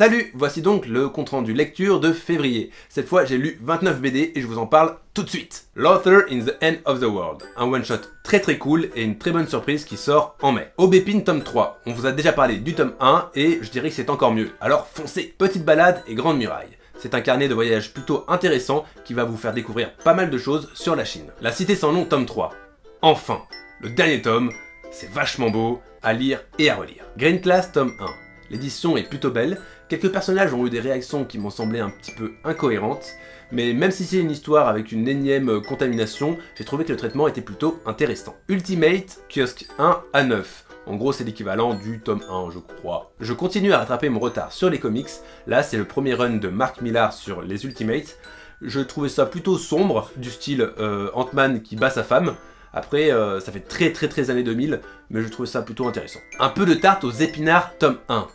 Salut, voici donc le compte-rendu lecture de février. Cette fois, j'ai lu 29 BD et je vous en parle tout de suite. L'Author in the End of the World, un one-shot très cool et une très bonne surprise qui sort en mai. Aubépine tome 3, on vous a déjà parlé du tome 1 et je dirais que c'est encore mieux, alors foncez. Petite balade et grande muraille. C'est un carnet de voyage plutôt intéressant qui va vous faire découvrir pas mal de choses sur la Chine. La Cité sans nom tome 3. Enfin, le dernier tome, c'est vachement beau à lire et à relire. Green Class tome 1. L'édition est plutôt belle, quelques personnages ont eu des réactions qui m'ont semblé un petit peu incohérentes, mais même si c'est une histoire avec une énième contamination, j'ai trouvé que le traitement était plutôt intéressant. Ultimate, kiosque 1 à 9. En gros, c'est l'équivalent du tome 1, je crois. Je continue à rattraper mon retard sur les comics. Là, c'est le premier run de Mark Millar sur les Ultimates. Je trouvais ça plutôt sombre, du style Ant-Man qui bat sa femme. Après, ça fait très années 2000, mais je trouvais ça plutôt intéressant. Un peu de tarte aux épinards, tome 1.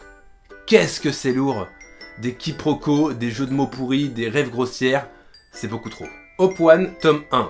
Qu'est-ce que c'est lourd! Des quiproquos, des jeux de mots pourris, des rêves grossières, c'est beaucoup trop. Hope One, tome 1.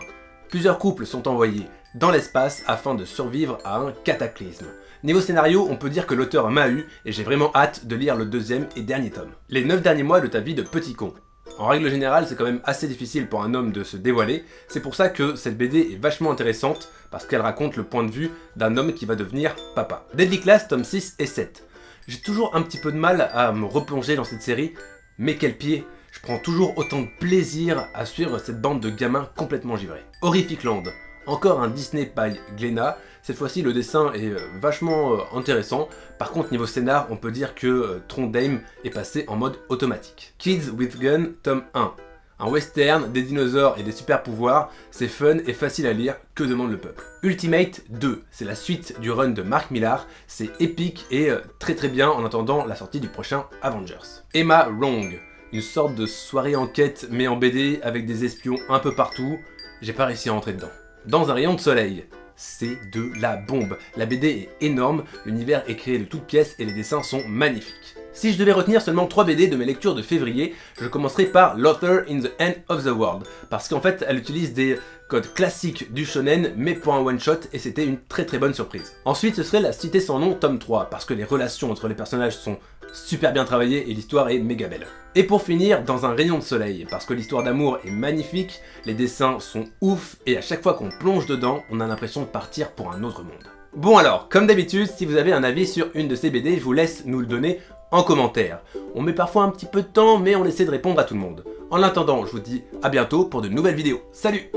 Plusieurs couples sont envoyés dans l'espace afin de survivre à un cataclysme. Niveau scénario, on peut dire que l'auteur m'a eu et j'ai vraiment hâte de lire le deuxième et dernier tome. Les 9 derniers mois de ta vie de petit con. En règle générale, c'est quand même assez difficile pour un homme de se dévoiler, c'est pour ça que cette BD est vachement intéressante, parce qu'elle raconte le point de vue d'un homme qui va devenir papa. Deadly Class, tome 6 et 7. J'ai toujours un petit peu de mal à me replonger dans cette série, mais quel pied! Je prends toujours autant de plaisir à suivre cette bande de gamins complètement givrés. Horrific Land, encore un Disney by Glénat. Cette fois-ci, le dessin est vachement intéressant. Par contre, niveau scénar, on peut dire que Trondheim est passé en mode automatique. Kids with Gun, tome 1. Un western, des dinosaures et des super pouvoirs, c'est fun et facile à lire, que demande le peuple. Ultimate 2, c'est la suite du run de Mark Millar, c'est épique et très bien en attendant la sortie du prochain Avengers. Emma Wrong, une sorte de soirée enquête mais en BD avec des espions un peu partout, j'ai pas réussi à rentrer dedans. Dans un rayon de soleil, c'est de la bombe. La BD est énorme, l'univers est créé de toutes pièces et les dessins sont magnifiques. Si je devais retenir seulement 3 BD de mes lectures de février, je commencerai par L'Author in the End of the World, parce qu'en fait elle utilise des codes classiques du shonen mais pour un one shot et c'était une très bonne surprise. Ensuite ce serait La Cité sans nom tome 3, parce que les relations entre les personnages sont super bien travaillées et l'histoire est méga belle. Et pour finir, Dans un rayon de soleil, parce que l'histoire d'amour est magnifique, les dessins sont ouf et à chaque fois qu'on plonge dedans, on a l'impression de partir pour un autre monde. Bon alors, comme d'habitude, si vous avez un avis sur une de ces BD, je vous laisse nous le donner en commentaire. On met parfois un petit peu de temps, mais on essaie de répondre à tout le monde. En attendant, je vous dis à bientôt pour de nouvelles vidéos. Salut!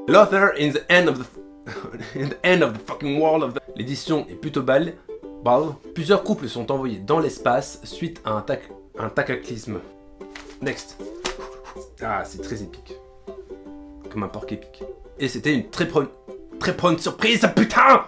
L'Author in the End of the fucking world of the... L'édition est plutôt belle. Plusieurs couples sont envoyés dans l'espace suite à un cataclysme. Next. Ah, c'est très épique. Comme un porc épique. Et c'était une très bonne surprise, putain!